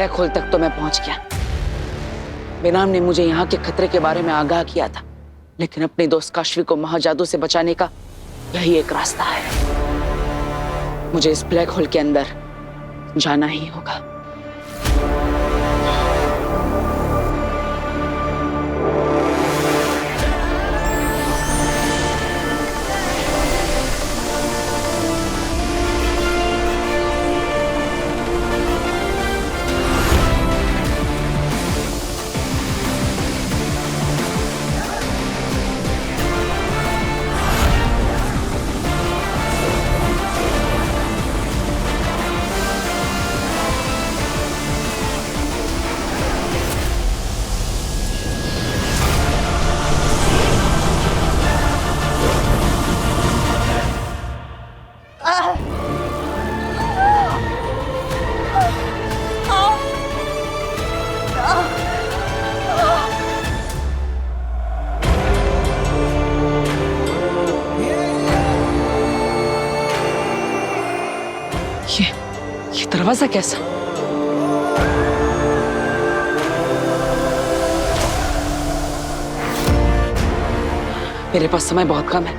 Black hole तक तो मैं पहुंच गया। बेनाम ने मुझे यहाँ के खतरे के बारे में आगाह किया था, लेकिन अपने दोस्त काशवी को महाजादू से बचाने का यही एक रास्ता है। मुझे इस ब्लैक होल के अंदर जाना ही होगा। ये दरवाजा कैसा? मेरे पास समय बहुत कम है।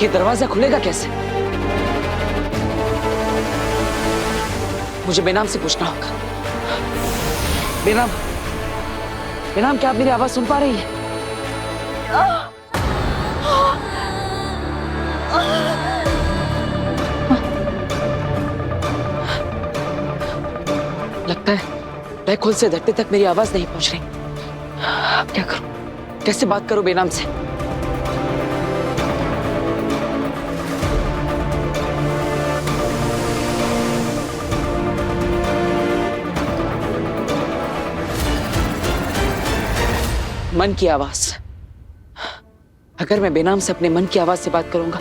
ये दरवाजा खुलेगा कैसे? मुझे बेनाम से पूछना होगा। बेनाम, बेनाम, क्या आप मेरी आवाज सुन पा रही हैं? लगता है ब्लैक होल से धरती तक मेरी आवाज नहीं पहुंच रही। अब क्या करूं? कैसे बात करूं बेनाम से? मन की आवाज। अगर मैं बेनाम से अपने मन की आवाज से बात करूंगा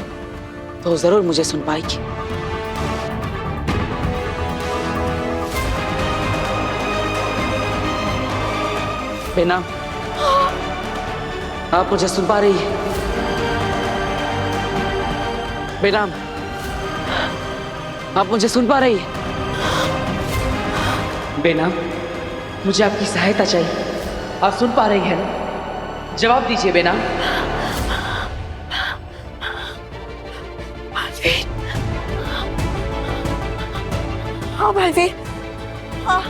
तो जरूर मुझे सुन पाएगी। बेनाम, आप मुझे सुन पा रही हैं? बेनाम, आप मुझे सुन पा रही हैं? बेनाम, मुझे आपकी सहायता चाहिए। आप सुन पा रही हैं ना? जवाब दीजिए बेनाम। हाँ बलवीर, हाँ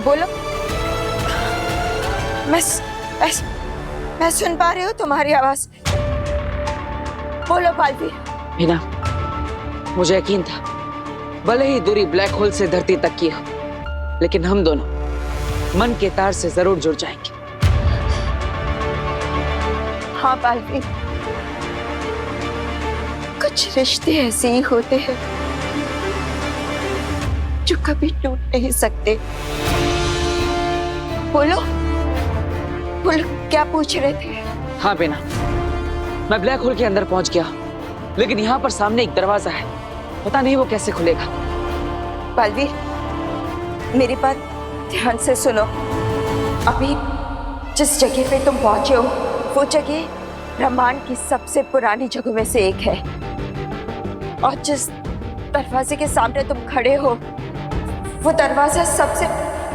बोलो। मैं सुन पा रही हूँ तुम्हारी आवाज। बोलो बलवीर। मीना, मुझे यकीन था भले ही दूरी ब्लैक होल से धरती तक की हो, लेकिन हम दोनों मन के तार से जरूर जुड़ जाएंगे। हाँ बलवीर, कुछ रिश्ते ऐसे ही होते हैं जो कभी टूट नहीं सकते। बोलो बोलो, क्या पूछ रहे थे? हाँ बेना, मैं ब्लैक होल के अंदर पहुंच गया, लेकिन यहाँ पर सामने एक दरवाजा है। पता नहीं वो कैसे खुलेगा। बलवीर, मेरी बात ध्यान से सुनो। अभी जिस जगह पे तुम पहुंचे हो वो जगह ब्रह्मांड की सबसे पुरानी जगहों में से एक है, और जिस दरवाजे के सामने तुम खड़े हो वो दरवाजा सबसे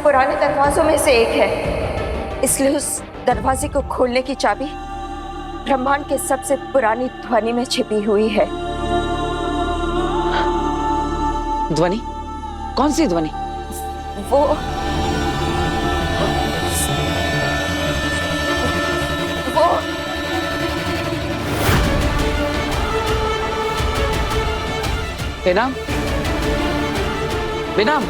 पुराने दरवाजों में से एक है। इसलिए उस दरवाजे को खोलने की चाबी ब्रह्मांड के सबसे पुरानी ध्वनि में छिपी हुई है। ध्वनि? कौन सी ध्वनि? वो बेनाम, बेनाम,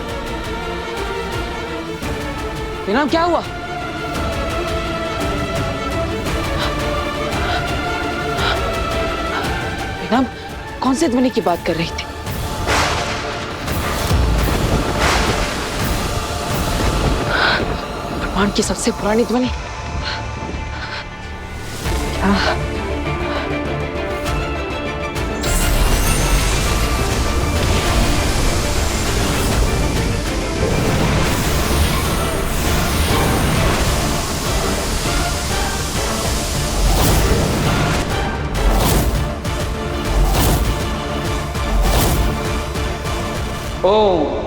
बेनाम, क्या हुआ? बेनाम कौन से ध्वनि की बात कर रही थी? ब्रह्मांड की सबसे पुरानी ध्वनि? क्या? ओम।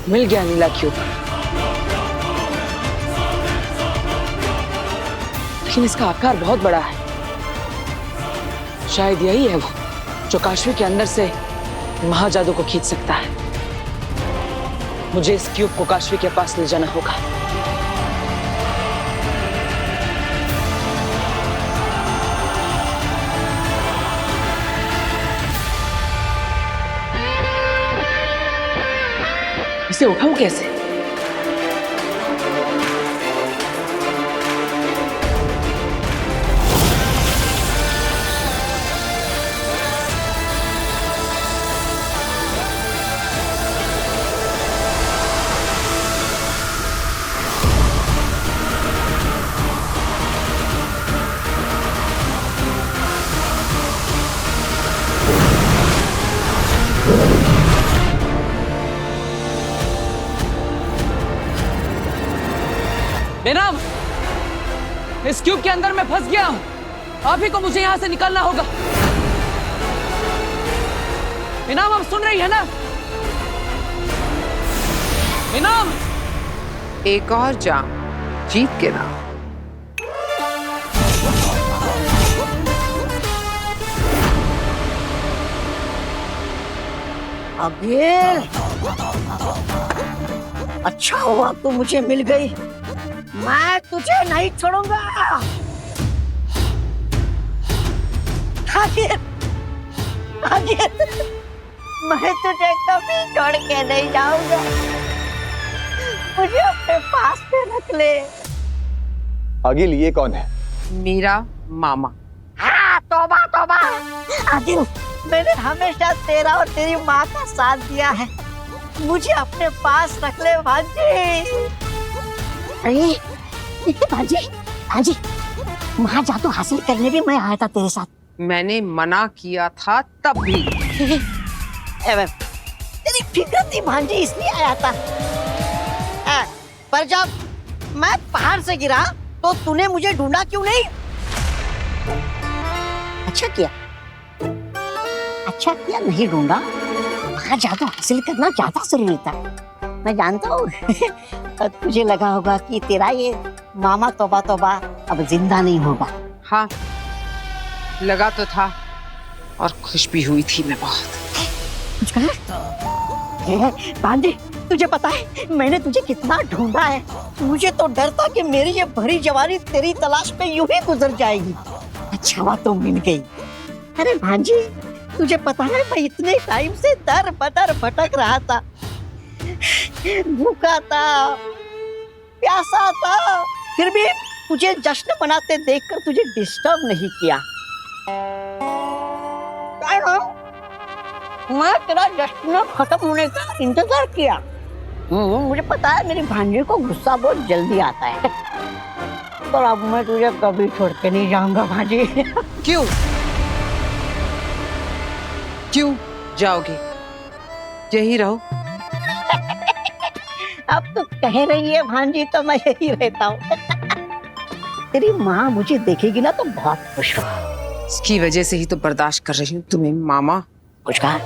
मिल गया नीला क्यूब, लेकिन इसका आकार बहुत बड़ा है। शायद यही है वो जो काशवी के अंदर से महाजादू को खींच सकता है। मुझे इस क्यूब को काशवी के पास ले जाना होगा। इसे उठाऊं कैसे? बेनाम, इस क्यूब के अंदर मैं फंस गया हूं। आप ही को मुझे यहां से निकलना होगा। बेनाम, आप सुन रही है ना? बेनाम, एक और जाम जीत के नाम। अबे अच्छा हुआ तू मुझे मिल गई, मैं तुझे नहीं छोड़ूंगा। आगे, आगे, मैं तुझे कभी छोड़ के नहीं जाऊंगा। मुझे अपने पास में रख ले। आगिल, ये कौन है? मेरा मामा। हाँ, तौबा तौबा। आगिल, मैंने हमेशा तेरा और तेरी माँ का साथ दिया है। मुझे अपने पास रख ले भांजी। अरे भांजी, भांजी, महाजादू हासिल करने भी मैं आया था तेरे साथ। मैंने मना किया था तब भी। तेरी फिक्र थी भांजी, इसलिए आया था। पर जब मैं पहाड़ से गिरा तो तूने मुझे ढूंढा क्यों नहीं? अच्छा किया, अच्छा किया नहीं ढूंढा। महाजादू हासिल करना ज्यादा जरूरी था। मैं जानता हूँ तुझे लगा होगा कि तेरा ये मामा तौबा तौबा अब जिंदा नहीं होगा। हाँ, लगा तो था और खुश भी हुई थी मैं बहुत। कुछ कहा? बांधे, तुझे पता है मैंने तुझे कितना ढूंढा है। मुझे तो डर था कि मेरी ये भरी जवानी तेरी तलाश में यूं ही गुजर जाएगी। अच्छा हुआ तुम मिल गई। अरे भांजी, तुझे पता है मैं इतने टाइम से दर बदर भटक रहा था, भूखा था, प्यासा था, फिर भी तुझे जश्न मनाते देखकर तुझे डिस्टर्ब नहीं किया। मैं तेरा जश्न खत्म होने का इंतजार किया। मुझे पता है मेरी भांजी को गुस्सा बहुत जल्दी आता है, पर अब मैं तुझे कभी छोड़ के नहीं जाऊंगा भांजी। क्यों? क्यों जाओगे? यही रहो। अब तो कह रही है भांजी तो मैं यही रहता हूँ। तेरी माँ मुझे देखेगी ना तो बहुत खुश होगी। इसकी वजह से ही तो बर्दाश्त कर रही हूँ तुम्हें मामा। कुछ कहा?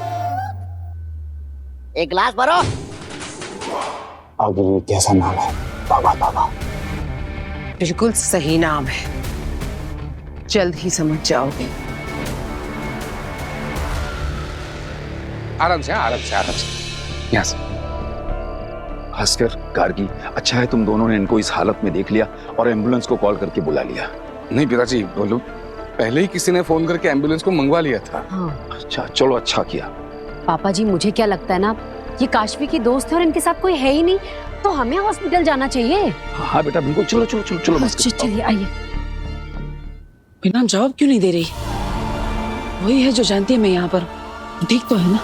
एक गिलास भरो। आगिल, ये कैसा नाम है? बाबा बाबा। बिल्कुल सही नाम है, जल्द ही समझ जाओगे। आराम से, आराम से, आराम से। यहाँ से। भास्कर, गार्गी, अच्छा है तुम दोनों ने इनको इस हालत में देख लिया और एम्बुलेंस को कॉल करके बुला लिया। नहीं पिताजी, बोलो, पहले ही किसी ने फोन करके एम्बुलेंस को मंगवा लिया था। हाँ। अच्छा, चलो अच्छा किया। पापा जी, मुझे क्या लगता है ना, ये काशवी की दोस्त है और इनके साथ कोई है ही नहीं, तो हमें हॉस्पिटल जाना चाहिए। हाँ बेटा, बिल्कुल, चलो चलो चलो चलो। चलिए आइए। बेनाम जवाब क्यों नहीं दे रही? वही है जो जानती है मैं यहाँ पर। ठीक तो है ना?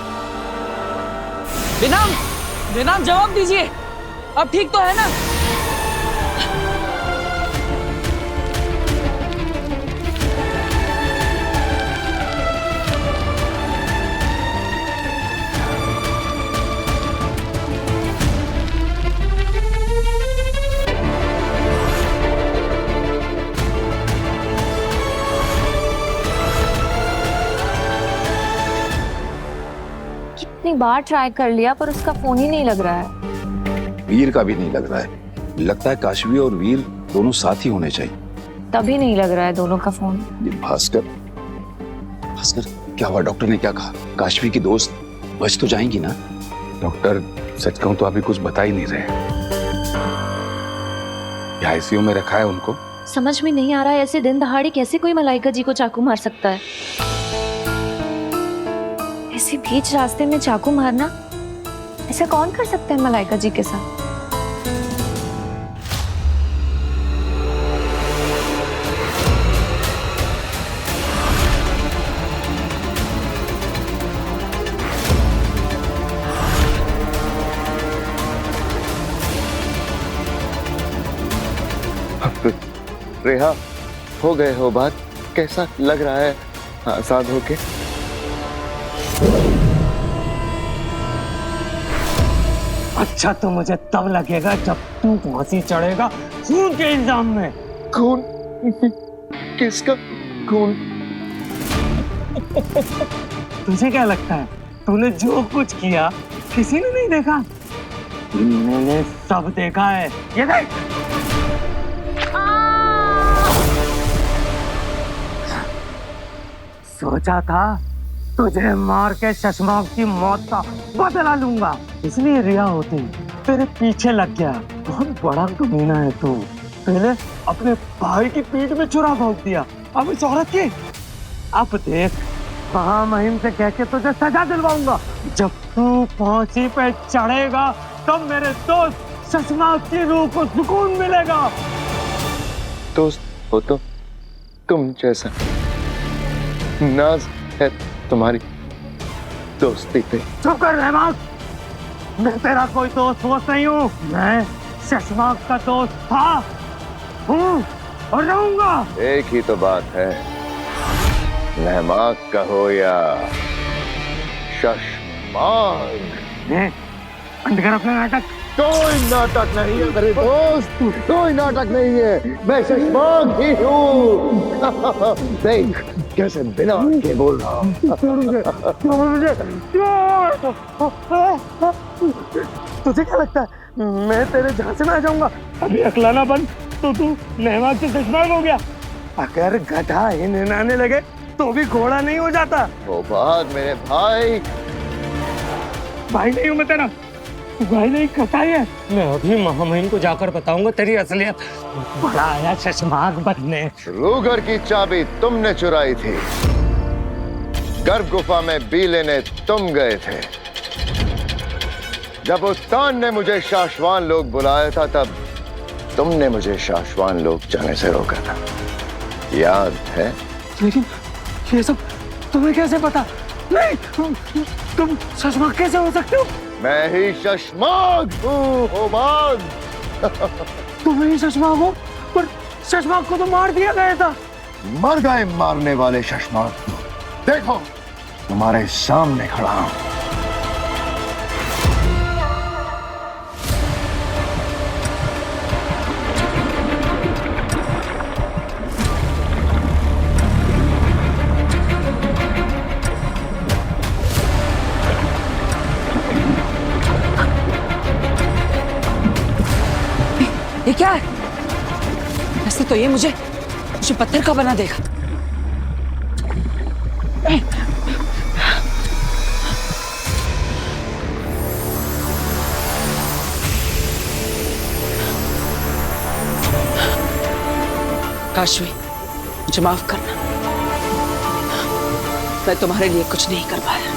बेनाम, बेनाम जवाब दीजिए, अब ठीक तो है ना? कितनी बार ट्राई कर लिया पर उसका फोन ही नहीं लग रहा है। वीर का भी नहीं लग रहा है। लगता है काशवी और वीर दोनों साथ ही होने चाहिए। तभी नहीं लग रहा है दोनों का फोन। ये भास्कर, भास्कर क्या हुआ? डॉक्टर ने क्या कहा? काशवी की दोस्त बच तो जाएंगी ना? डॉक्टर सच कहूं तो अभी कुछ बता ही नहीं रहे। आईसीयू में रखा है उनको। समझ में नहीं आ रहा है ऐसे दिन दहाड़े कैसे कोई मलाइका जी को चाकू मार सकता है। ऐसे बीच रास्ते में चाकू मारना, ऐसा कौन कर सकता है मलाइका जी के साथ? रेहा, हो गए हो बात? कैसा लग रहा है आजाद होके? अच्छा तो मुझे तब लगेगा जब तू फांसी चढ़ेगा खून के इल्जाम में। खून? किसका खून? तुझे क्या लगता है तूने जो कुछ किया किसी ने नहीं देखा? मैंने सब देखा है। ये देख। सोचा था तुझे मार के शशमाक की मौत का बदला लूंगा, इसलिए रिया होती तेरे पीछे लग गया। बहुत बड़ा कमीना है तू। पहले अपने भाई की पीठ में छुरा भोंक दिया, अब इस औरत की। अब देख महामहिम से कह के तुझे सजा दिलवाऊंगा। जब तू फांसी पे चढ़ेगा तब मेरे दोस्त शशमाक की रूह को सुकून मिलेगा। दोस्त हो तो तुम जैसा नाज है तुम्हारी दोस्ती पे। चुप कर रहमान, मैं तेरा कोई दोस्त वोस्त नहीं हूँ। मैं शशमाक का दोस्त था, हूँ और रहूंगा। एक ही तो बात है, रहमाक कहो या शशमाक। अंधकार अपना नाटक। कोई नाटक नहीं है मेरे दोस्त, कोई नाटक नहीं है। मैं शशमाक ही हूँ। देख कैसे बिना के बोल रहा हूँ। तुझे क्या लगता है मैं तेरे झांसे में आ जाऊंगा? अभी अकलाना बंद तो तू रहमान से शशमाक हो गया। अगर गधा ही निनाने लगे तो भी घोड़ा नहीं हो जाता। वो बात मेरे भाई। भाई नहीं हूँ मैं तेरा, भाई नहीं कसाई है। मैं अभी महामहिम को जाकर बताऊंगा तेरी असलियत। बड़ा आया शशमाक बनने। रूगर की चाबी तुमने चुराई थी, गर्भ गुफा में बी लेने तुम गए थे। जब उत्तान ने मुझे शाश्वान लोग बुलाया था तब तुमने मुझे शाश्वान लोग जाने से रोका था, याद है? लेकिन ये सब तुम्हें कैसे पता? नहीं, तुम शशमाक कैसे हो सकते हो? मैं ही शशमाक हूँ, होबाग। तुम ही शशमाक हो, पर शशमाक को तो मार दिया गया था। मर गए मारने वाले शशमाक को। देखो तुम्हारे सामने खड़ा हूँ। ये क्या है? वैसे तो ये मुझे पत्थर का बना देगा। काशवी, मुझे माफ करना, मैं तुम्हारे लिए कुछ नहीं कर पाया।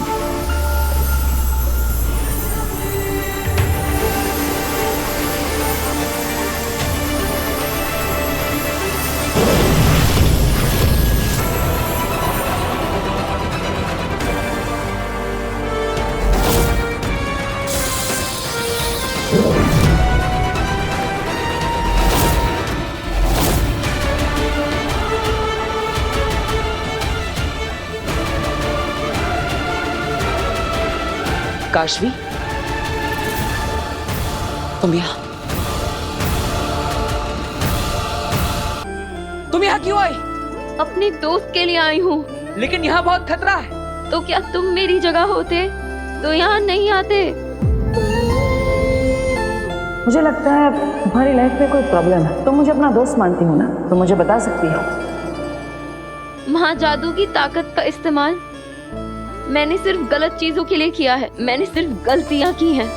काशवी, तुम यहाँ क्यों आई? अपने दोस्त के लिए आई हूँ। लेकिन यहाँ बहुत खतरा है। तो क्या तुम मेरी जगह होते तो यहाँ नहीं आते? मुझे लगता है तुम्हारी लाइफ में कोई प्रॉब्लम है। तुम मुझे अपना दोस्त मानती हो ना, तो मुझे बता सकती हो। महाजादू की ताकत का इस्तेमाल मैंने सिर्फ गलत चीजों के लिए किया है। मैंने सिर्फ गलतियां की हैं।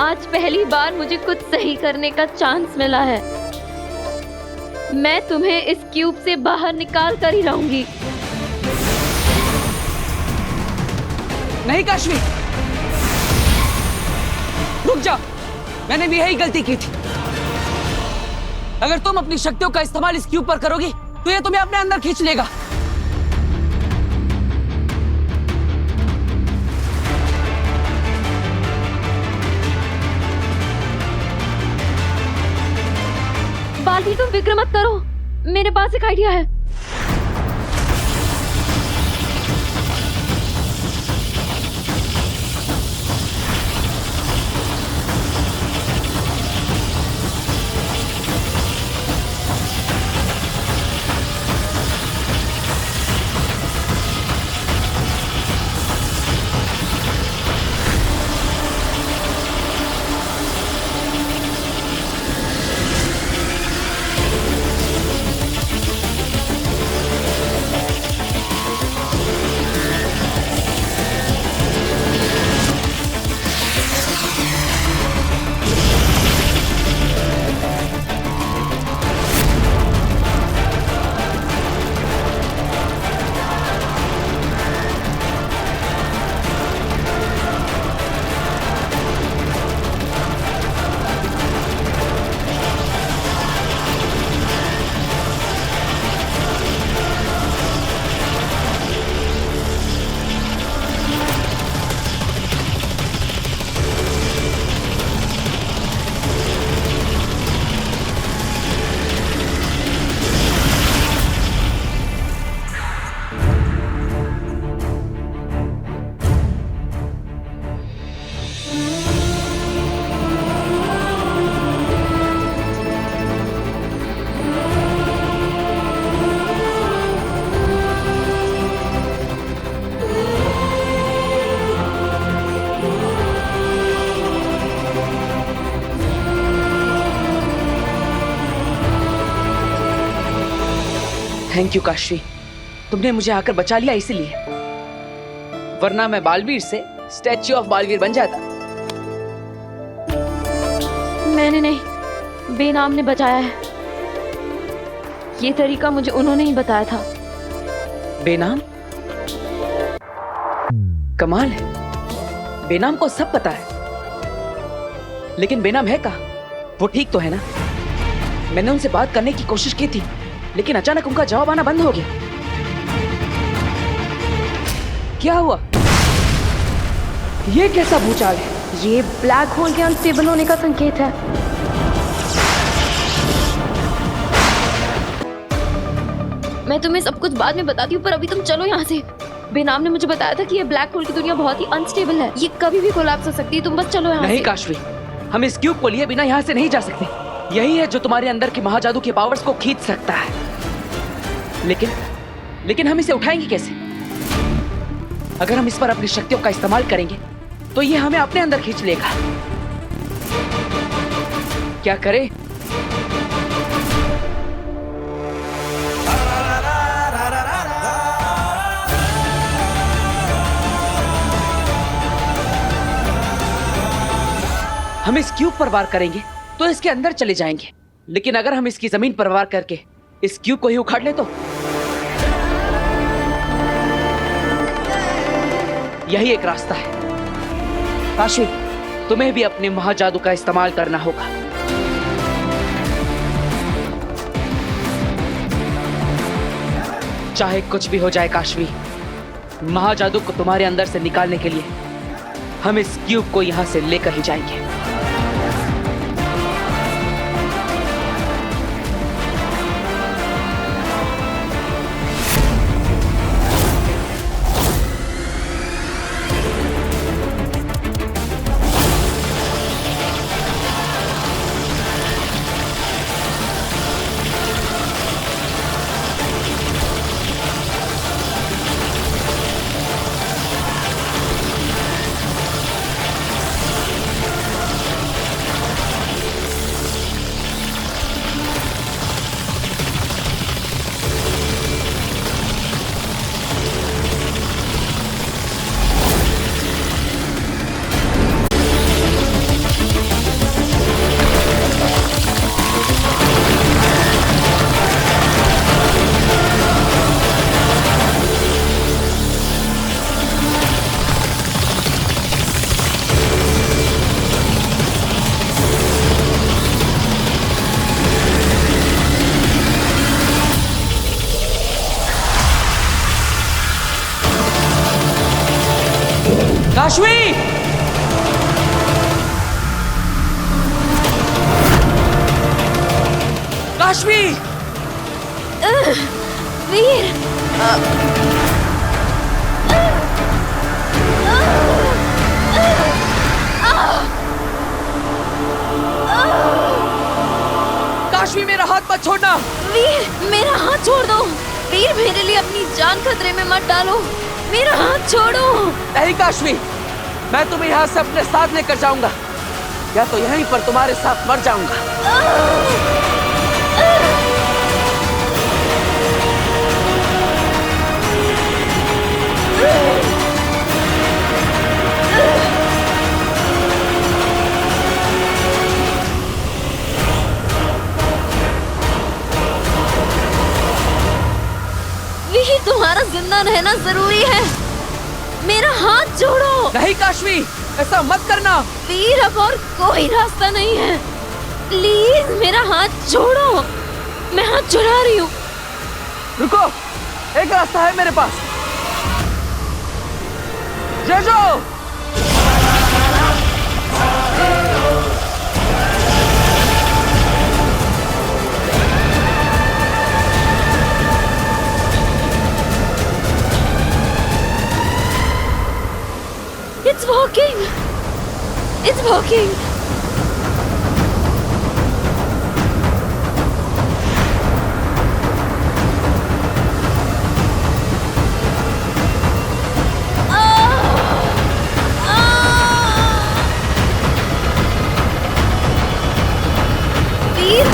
आज पहली बार मुझे कुछ सही करने का चांस मिला है। मैं तुम्हें इस क्यूब से बाहर निकाल कर ही रहूंगी। नहीं काशवी, रुक जाओ। मैंने भी यही गलती की थी। अगर तुम अपनी शक्तियों का इस्तेमाल इस क्यूब पर करोगी तो ये तुम्हें अपने अंदर खींच लेगा। बालवीर, तुम फिक्र मत करो, मेरे पास एक आइडिया है। थैंक यू काशवी, तुमने मुझे आकर बचा लिया इसीलिए, वरना मैं बालवीर से स्टैच्यू ऑफ बालवीर बन जाता। मैंने नहीं, बेनाम ने बचाया है। ये तरीका मुझे उन्होंने ही बताया था। बेनाम? कमाल है, बेनाम को सब पता है, लेकिन बेनाम है कहाँ? वो ठीक तो है ना? मैंने उनसे बात करने की कोशिश की थी, लेकिन अचानक उनका जवाब आना बंद हो गया। क्या हुआ? ये कैसा भूचाल है? ये ब्लैक होल के अनस्टेबल होने का संकेत है। मैं तुम्हें सब कुछ बाद में बताती हूँ, पर अभी तुम चलो यहाँ से। बेनाम ने मुझे बताया था कि ये ब्लैक होल की दुनिया बहुत ही अनस्टेबल है, ये कभी भी कोलैप्स हो सकती है। तुम बस चलो यहाँ से। नहीं काशवी, हम इस क्यूब को लिए बिना यहाँ से नहीं जा सकते। यही है जो तुम्हारे अंदर के महाजादू के पावर्स को खींच सकता है। लेकिन हम इसे उठाएंगे कैसे? अगर हम इस पर अपनी शक्तियों का इस्तेमाल करेंगे तो ये हमें अपने अंदर खींच लेगा। क्या करें? हम इस क्यूब पर वार करेंगे तो इसके अंदर चले जाएंगे, लेकिन अगर हम इसकी जमीन पर वार करके इस क्यूब को ही उखाड़ ले तो यही एक रास्ता है। काशी, तुम्हें भी अपने महाजादू का इस्तेमाल करना होगा। चाहे कुछ भी हो जाए काशवी, महाजादू को तुम्हारे अंदर से निकालने के लिए हम इस क्यूब को यहां से लेकर ही जाएंगे। काशवी! काशवी! वीर! काशवी, मेरा हाथ मत छोड़ना! वीर, मेरा हाथ छोड़ दो! वीर, मेरे लिए अपनी जान खतरे में मत डालो! मेरा हाथ छोड़ो! नहीं काशवी, मैं तुम्हें यहाँ से अपने साथ लेकर जाऊंगा, या तो यहीं पर तुम्हारे साथ मर जाऊंगा। वीर, तुम्हारा जिंदा रहना जरूरी है। मेरा हाथ छोड़ो! नहीं काशवी, ऐसा मत करना। वीर, अब और कोई रास्ता नहीं है। प्लीज मेरा हाथ छोड़ो। मैं हाथ छुड़ा रही हूँ। रुको, एक रास्ता है मेरे पास। जेजो! It's working. It's working. Veer,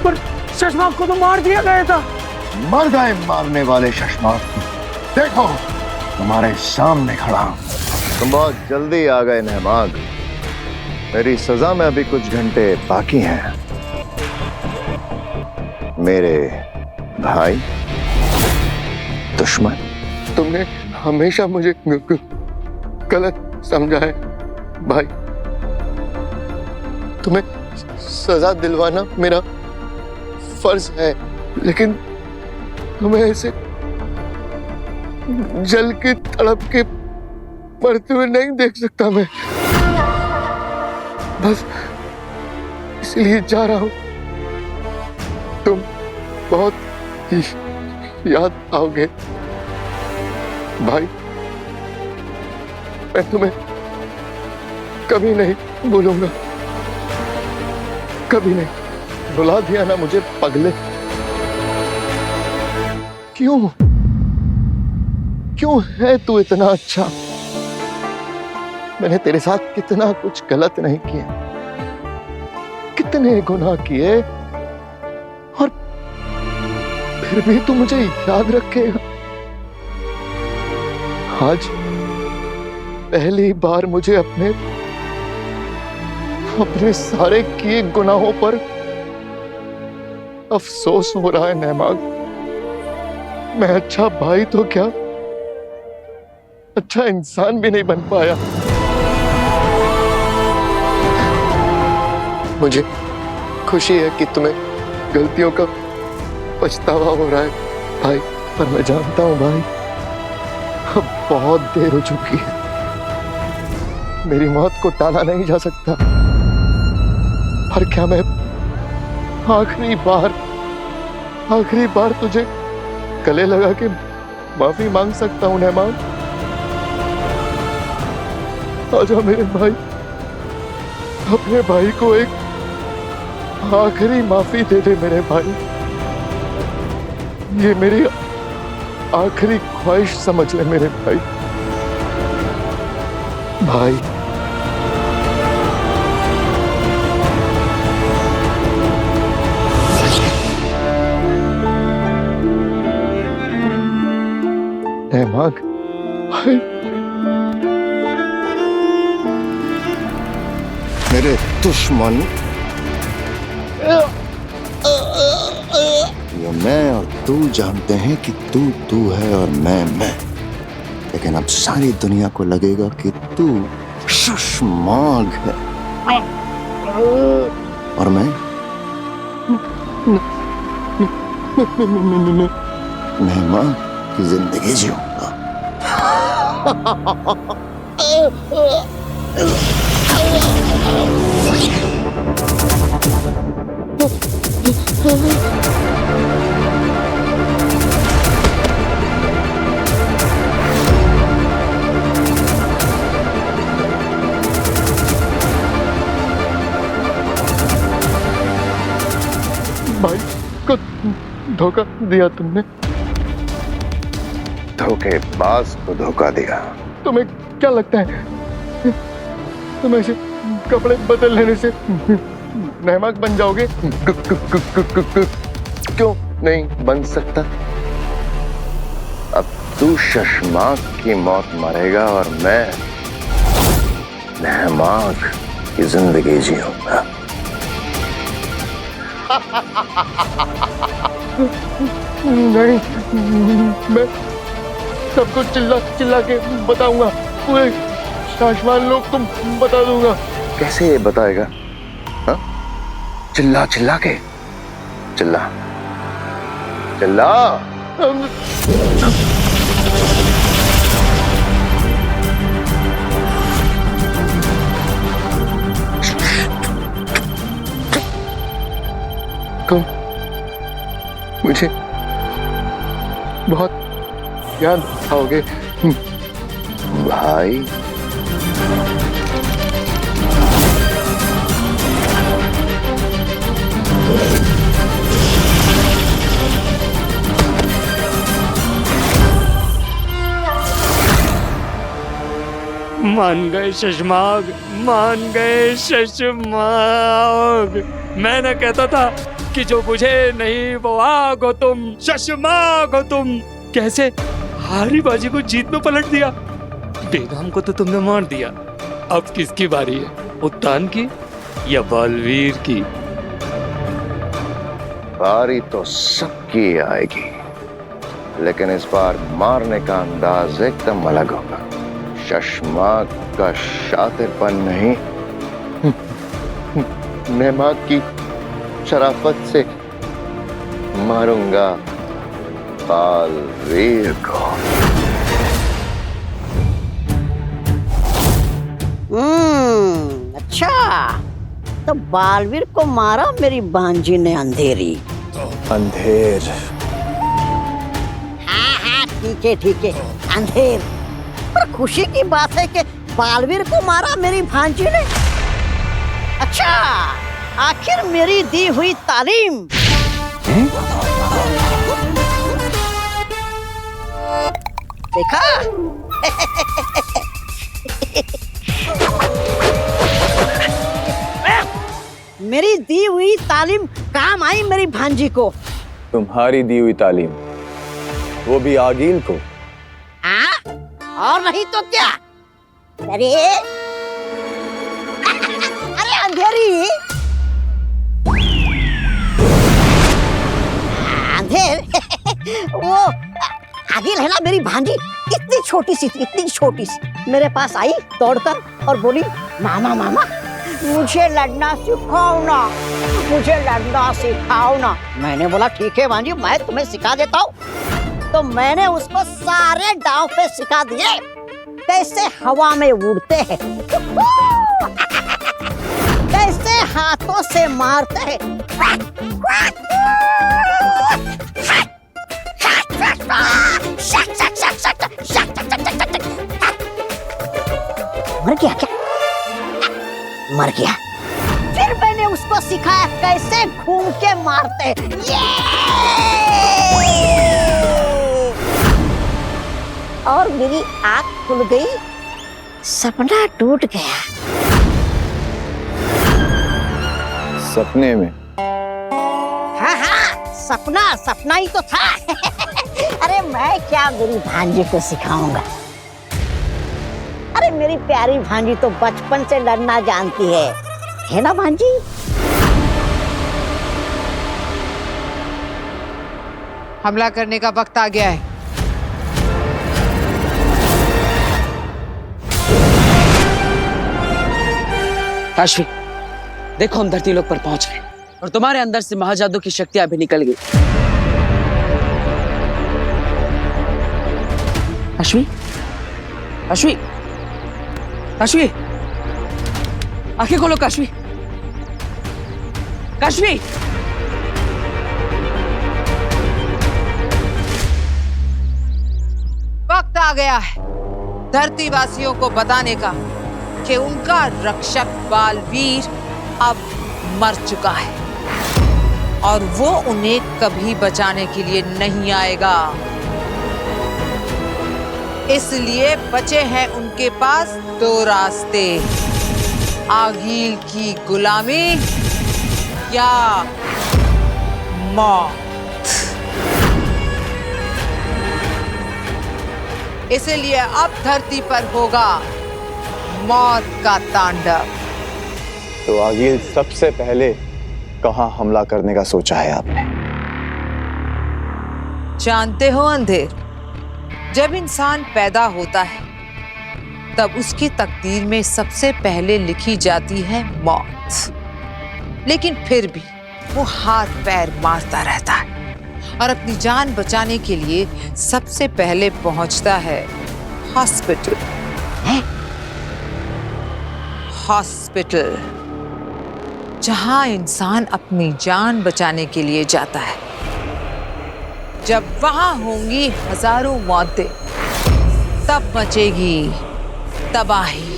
पर शशमाक को तो मार दिया गया था। मर गए मारने वाले शशमाक। देखो, तुम्हारे सामने खड़ा हूं। तुम बहुत जल्दी आ गए नहमाग। मेरी सजा में अभी कुछ घंटे बाकी हैं। मेरे भाई दुश्मन, तुमने हमेशा मुझे गलत समझा है भाई। तुम्हें सजा दिलवाना मेरा फर्ज है, लेकिन तुम्हें ऐसे जल की तड़प के मरते हुए नहीं देख सकता मैं। बस इसलिए जा रहा हूं। तुम बहुत याद आओगे भाई। मैं तुम्हें कभी नहीं भूलूंगा, कभी नहीं। बुला दिया ना मुझे पगले। क्यों क्यों है तू इतना अच्छा? मैंने तेरे साथ कितना कुछ गलत नहीं किया, कितने गुनाह किए, और फिर भी तू मुझे याद रखेगा। आज पहली बार मुझे अपने सारे किए गुनाहों पर अफसोस हो रहा है नहमाग। मैं अच्छा भाई तो क्या, अच्छा इंसान भी नहीं बन पाया। मुझे खुशी है कि तुम्हें गलतियों का पछतावा हो रहा है भाई, पर मैं जानता हूं भाई, अब बहुत देर हो चुकी है। मेरी मौत को टाला नहीं जा सकता। पर क्या मैं आखिरी बार तुझे गले लगा के माफी मांग सकता हूं नहमान? आजा मेरे भाई, अपने भाई को एक आखिरी माफी दे दे मेरे भाई। ये मेरी आखिरी ख्वाहिश समझ ले मेरे भाई। भाई नेहमाग, भाई मेरे दुश्मन ये मैं और तू जानते हैं कि तू है और मैं, लेकिन अब सारी दुनिया को लगेगा कि तू शशमाग है और मैं नेहमाग की जिंदगी जीऊंगा। भाई को धोखा दिया तुमने, धोखेबाज को धोखा दिया। तुम्हें क्या लगता है तुम ऐसे कपड़े बदल लेने से नेहमाग बन जाओगे? क्यों नहीं बन सकता? अब तू शशमाग की मौत मरेगा और मैं नेहमाग की जिंदगी जीऊंगा। नहीं, मैं सबको चिल्ला चिल्ला के बताऊंगा, पूरे शाशमान लोग तुम बता दूंगा। कैसे ये बताएगा? हाँ? चिल्ला चिल्ला के, चिल्ला चिल्ला। तुम मुझे बहुत याद आओगे भाई। मान गए शशमाग, मान गए शशमाग। मैं ना कहता था कि जो बुझे नहीं वो आग हो तुम, शशमाग हो तुम। कैसे हारी बाजी को जीत में पलट दिया। बेगम को तो तुमने मार दिया, अब किसकी बारी है? उत्तान की या बालवीर की? बारी तो सबकी आएगी, लेकिन इस बार मारने का अंदाज एकदम अलग होगा। शशमाग का शातिरपन नहीं, नेहमाग की शराफत से मारूंगा बालवीर को। अच्छा, तो बालवीर को मारा मेरी भांजी ने अंधेरी। अंधेर? हाँ, ठीक है, अंधेर। पर खुशी की बात है कि बालवीर को मारा मेरी भांजी ने। अच्छा, आखिर मेरी दी हुई तालीम देखा? मेरी दी हुई तालीम काम आई मेरी भांजी को। तुम्हारी दी हुई तालीम, वो भी आगील को? हाँ, और नहीं तो क्या? अरे अंधेरी, अंधेर वो आगिल है ना मेरी भांजी, इतनी छोटी सी थी, इतनी छोटी सी, मेरे पास आई दौड़कर और बोली, मामा मामा मुझे लड़ना सिखाओ ना, मुझे लड़ना सिखाओ ना। मैंने बोला ठीक है भांजी, मैं तुम्हें सिखा देता हूँ। तो मैंने उसको सारे दांव पे सिखा दिए, कैसे हवा में उड़ते हैं, कैसे हाथों से मारते हैं, मर गया क्या? मर गया। फिर मैंने उसको सिखाया कैसे घूम के मारते। और मेरी आंख खुल गई, सपना टूट गया। सपने में? हाँ हाँ, सपना सपना ही तो था। अरे मैं क्या मेरी भांजी को सिखाऊंगा? अरे मेरी प्यारी भांजी तो बचपन से लड़ना जानती है ना भांजी? हमला करने का वक्त आ गया है। काशवी, देखो हम धरती लोक पर पहुंच गए और तुम्हारे अंदर से महाजादू की शक्तियां भी निकल गई। काशवी, काशवी, काशवी, आंखें खोलो काशवी, काशवी। वक्त आ गया है धरती वासियों को बताने का कि उनका रक्षक बालवीर अब मर चुका है और वो उन्हें कभी बचाने के लिए नहीं आएगा। इसलिए बचे हैं उनके पास दो रास्ते, आगील की गुलामी या मौत। इसलिए अब धरती पर होगा मौत का तांडव। तो आगे सबसे पहले कहाँ हमला करने का सोचा है आपने? जानते हो अंधेर, जब इंसान पैदा होता है तब उसकी तकदीर में सबसे पहले लिखी जाती है मौत। लेकिन फिर भी वो हाथ पैर मारता रहता है और अपनी जान बचाने के लिए सबसे पहले पहुंचता है हॉस्पिटल। हॉस्पिटल जहां इंसान अपनी जान बचाने के लिए जाता है। जब वहां होंगी हजारों मौतें, तब मचेगी तबाही।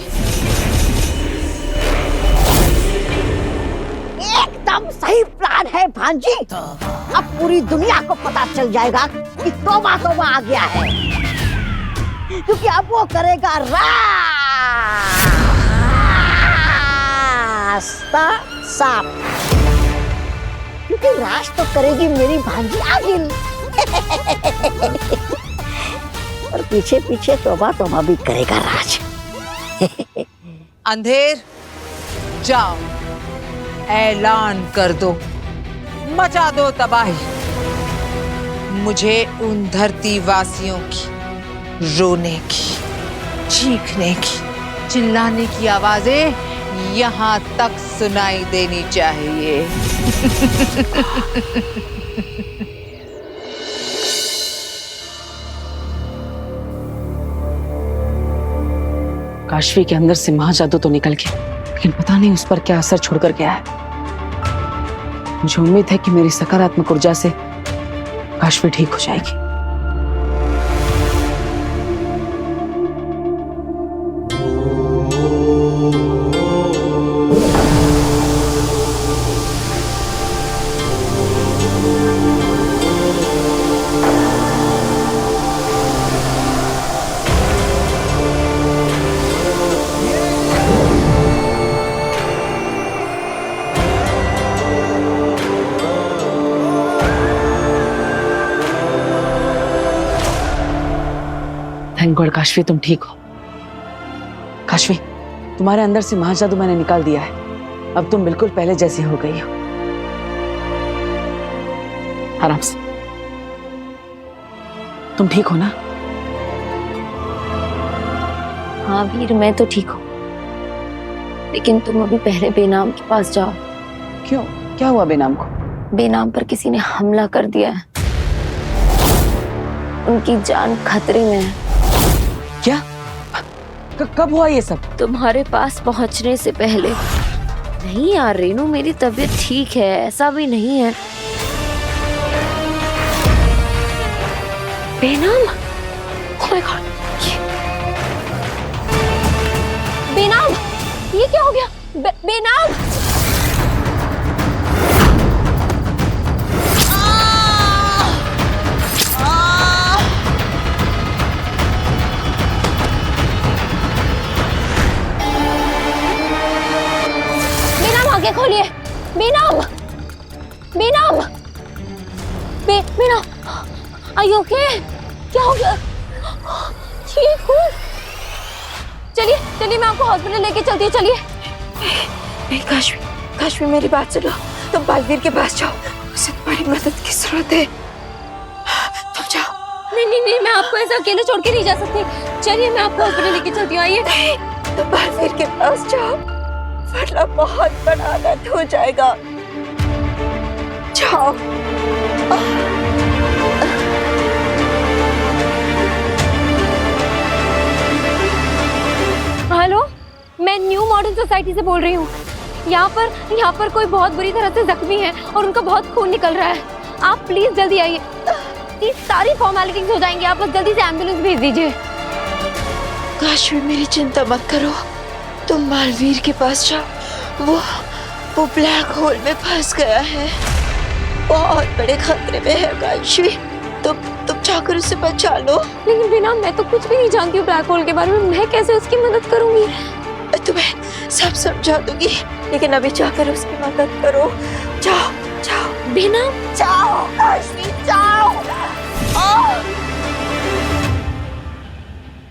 एकदम सही प्लान है भांजी। अब पूरी दुनिया को पता चल जाएगा कि तौबा तौबा आ गया है, क्योंकि अब वो करेगा रास्ता साफ, क्योंकि राज तो करेगी मेरी भांजी आगिल। और पीछे पीछे तौबा तौबा भी करेगा राज। अंधेर, जाओ ऐलान कर दो, मचा दो तबाही। मुझे उन धरती वासियों की रोने की, चीखने की, चिल्लाने की आवाजें यहाँ तक सुनाई देनी चाहिए। काशवी के अंदर से महाजादू तो निकल गया, लेकिन पता नहीं उस पर क्या असर छोड़कर गया है। मुझे उम्मीद है कि मेरी सकारात्मक ऊर्जा से काशवी ठीक हो जाएगी। थैंक गॉड काशवी, तुम ठीक हो। काशवी, तुम्हारे अंदर से महाजादू मैंने निकाल दिया है। अब तुम बिल्कुल पहले जैसी हो गई हो। आराम से। तुम ठीक हो ना? हाँ वीर, मैं तो ठीक हूँ, लेकिन तुम अभी पहले बेनाम के पास जाओ। क्यों? क्या हुआ बेनाम को? बेनाम पर किसी ने हमला कर दिया है, उनकी जान खतरे में है। क्या? कब हुआ ये सब? तुम्हारे पास पहुंचने से पहले। नहीं यार रेनू, मेरी तबीयत ठीक है, ऐसा भी नहीं है। बेनाम? Oh my God, ये क्या हो गया? बेनाम! बेनाम आगे खोलिए। बेनाम! बेनाम! बेनाम! Are you okay? क्या हो गया? ठीक हूँ। चलिए चलिए, मैं आपको हॉस्पिटल लेके चलती हूँ। चलिए। नहीं काशवी मेरी बात सुनो। तुम बालवीर के पास जाओ, उसे तुम्हारी मदद की जरूरत है। तुम जाओ। नहीं, मैं आपको ऐसा अकेले छोड़ के नहीं जा सकती। चलिए, मैं आपको हॉस्पिटल लेके चलती हूँ। आइए। नहीं, तुम बालवीर के पास जाओ, वरना बहुत बड़ा अनर्थ हो जाएगा। जाओ। हेलो, मैं न्यू मॉडर्न सोसाइटी से बोल रही हूँ। यहाँ पर कोई बहुत बुरी तरह से जख्मी है और उनका बहुत खून निकल रहा है। आप प्लीज जल्दी आइए। ये सारी फॉर्मेलिटीज हो जाएंगी, आप बस जल्दी से एम्बुलेंस भेज दीजिए। काशवी मेरी चिंता मत करो, तुम बालवीर के पास जाओ। वो ब्लैक होल में फंस गया है, बहुत बड़े खतरे में है काशवी। तुम जाकर उसे बचा लो। लेकिन बिना, मैं तो कुछ भी नहीं जानती हूँ ब्लैक होल के बारे में। मैं कैसे उसकी मदद करूंगी? तुम्हें सब समझा दूंगी, लेकिन अभी जाकर उसकी मदद करो। जाओ बिना, जाओ काशवी, जाओ।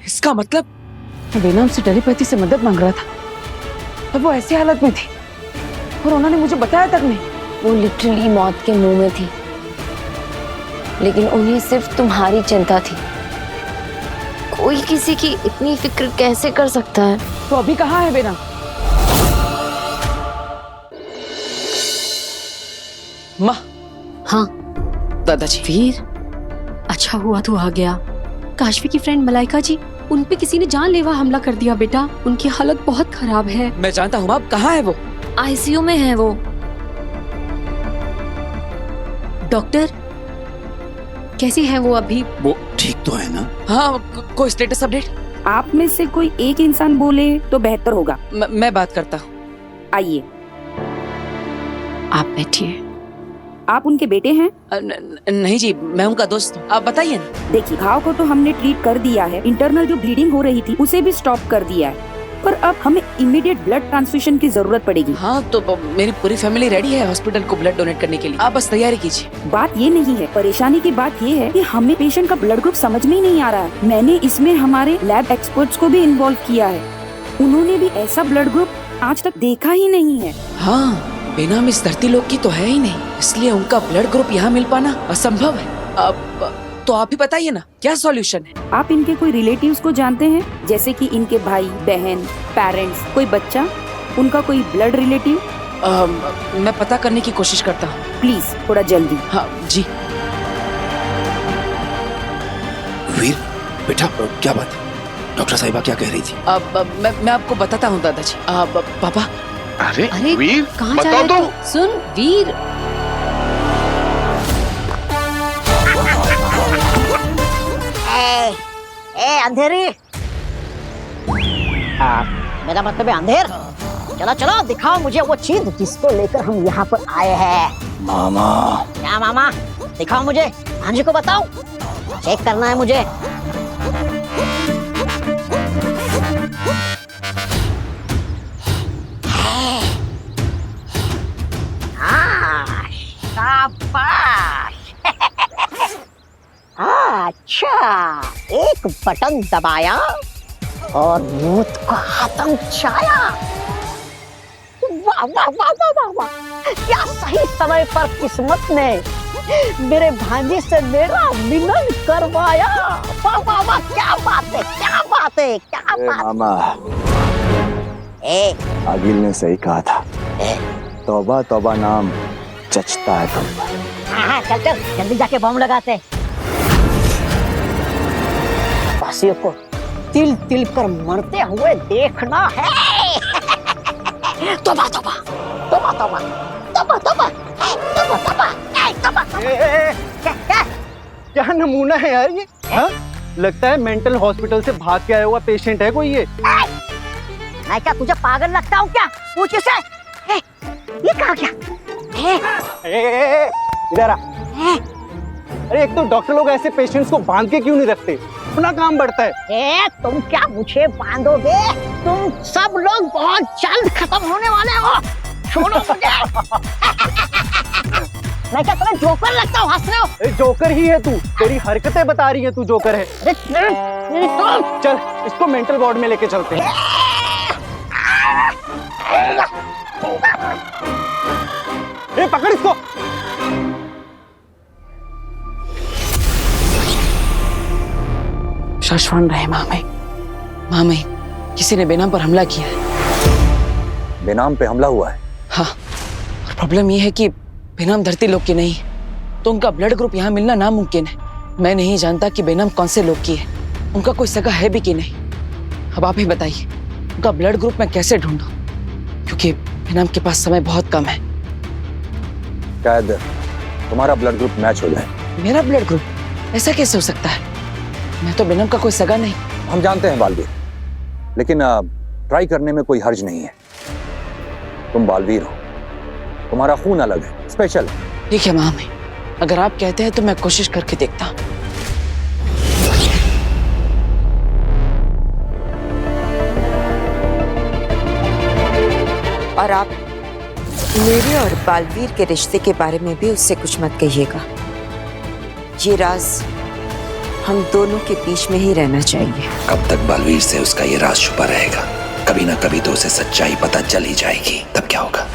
इसका मतलब बेनाम से टेलीपैथी से मदद मांग रहा था, तब वो ऐसी हालत में थी और उन्होंने मुझे बताया तक नहीं। वो लिटरली मौत के मुंह में थी, लेकिन उन्हें सिर्फ तुम्हारी चिंता थी। कोई किसी की इतनी फिक्र कैसे कर सकता है? तो अभी कहाँ है बेनाम? माँ। हाँ दादाजी। वीर, अच्छा हुआ तू आ गया। काशवी की फ्रेंड मलाइका जी, उन पे किसी ने जानलेवा हमला कर दिया बेटा। उनकी हालत बहुत खराब है। मैं जानता हूँ, अब कहाँ है वो? आईसीयू में है वो। डॉक्टर, कैसी है वो अभी? वो ठीक तो है ना? हाँ, कोई स्टेटस अपडेट? आप में से कोई एक इंसान बोले तो बेहतर होगा। मैं बात करता हूँ। आइए। आप बैठिए। आप उनके बेटे हैं? नहीं जी, मैं उनका दोस्त हूँ। आप बताइए ना। देखिए, घाव को तो हमने ट्रीट कर दिया है, इंटरनल जो ब्लीडिंग हो रही थी उसे भी स्टॉप कर दिया है, पर अब हमें इमीडिएट ब्लड ट्रांसफ्यूजन की जरूरत पड़ेगी। हाँ, तो मेरी पूरी फैमिली रेडी है हॉस्पिटल को ब्लड डोनेट करने के लिए। आप बस तैयारी कीजिए। बात ये नहीं है, परेशानी की बात ये है कि हमें पेशेंट का ब्लड ग्रुप समझ में ही नहीं आ रहा है। मैंने इसमें हमारे लैब एक्सपर्ट्स को भी इन्वॉल्व किया है, उन्होंने भी ऐसा ब्लड ग्रुप आज तक देखा ही नहीं है। हाँ, बेनाम इस धरती लोक की तो है ही नहीं, इसलिए उनका ब्लड ग्रुप यहाँ मिल पाना असंभव है। अब तो आप ही बताइए ना, क्या सॉल्यूशन है? आप इनके कोई रिलेटिव्स को जानते हैं, जैसे कि इनके भाई बहन, पेरेंट्स, कोई बच्चा, उनका कोई ब्लड रिलेटिव? मैं पता करने की कोशिश करता हूँ। प्लीज थोड़ा जल्दी। हाँ जी। वीर बेटा, क्या बात है? डॉक्टर साहिबा क्या कह रही थी? मैं आपको बताता हूँ दादाजी। पापा। अरे वीर, कहाँ बता जा रहे दो। हो? सुन वीर, अंधेरी। मेरा मतलब है अंधेर। चलो चलो, दिखाओ मुझे वो चीज जिसको लेकर हम यहाँ पर आए हैं। मामा। क्या मामा? दिखाओ मुझे, भांजी को बताओ, चेक करना है मुझे। शाबाश। अच्छा, एक बटन दबाया और मूत को खत्म छाया। वाह वाह वाह वाह वाह वाह, क्या सही समय पर किस्मत ने मेरे भांजी से मेरा मिलन करवाया। वाह वाह वाह, क्या बात है, क्या बात है, क्या बात। मामा, आगिल ने सही कहा था, तौबा तौबा नाम जचता है तुम पर। हाँ, चल चल जल्दी जाके बम लगाते। वासियों को तिल तिल कर मरते हुए देखना है। तौबा तौबा तौबा तौबा तौबा तौबा तौबा तौबा तौबा। क्या नमूना है यार ये? हाँ? लगता है मेंटल हॉस्पिटल से भाग के आया हुआ पेशेंट है कोई ये। मैं क्या तुझे पागल लगता हूँ क्या? पूछ इसे। ये कहा क्या? इधर आ। अरे एक तो डॉक्टर लोग ऐसे पेशेंट्स को बांध के क्यों नहीं रखते? अपना काम बढ़ता है। तुम क्या मुझे बांधोगे? तुम सब लोग बहुत जल्द खत्म होने वाले हो। छोड़ो मुझे। मैं क्या तुम्हें जोकर लगता हूँ? हंस रहे हो? जोकर ही है तू, तेरी हरकतें बता रही है तू जोकर है। चल इसको मेंटल वार्ड में लेके चलते हैं। पकड़ इसको। शशवान रहे मामे, किसी ने बेनाम पर हमला किया है। बेनाम पे हमला हुआ है? हाँ, और प्रॉब्लम यह है कि बेनाम धरती लोग की नहीं, तो उनका ब्लड ग्रुप यहाँ मिलना नामुमकिन है। मैं नहीं जानता कि बेनाम कौन से लोग की है, उनका कोई सगा है भी कि नहीं। अब आप ही बताइए, उनका ब्लड ग्रुप मैं कैसे ढूंढूं? क्योंकि बेनाम के पास समय बहुत कम है। शायद तुम्हारा ब्लड ग्रुप मैच हो जाए। मेरा ब्लड ग्रुप? ऐसा कैसे हो सकता है? मैं तो बेनाम का कोई सगा नहीं। हम जानते हैं बालवीर, लेकिन ट्राई करने में कोई हर्ज नहीं है। तुम बालवीर हो, तुम्हारा खून अलग है, स्पेशल है। ठीक है मामे, अगर आप कहते हैं तो मैं कोशिश करके देखता हूँ। और आप मेरे और बालवीर के रिश्ते के बारे में भी उससे कुछ मत कहिएगा। ये राज हम दोनों के बीच में ही रहना चाहिए। कब तक बालवीर से उसका ये राज छुपा रहेगा? कभी ना कभी तो उसे सच्चाई पता चल ही जाएगी, तब क्या होगा?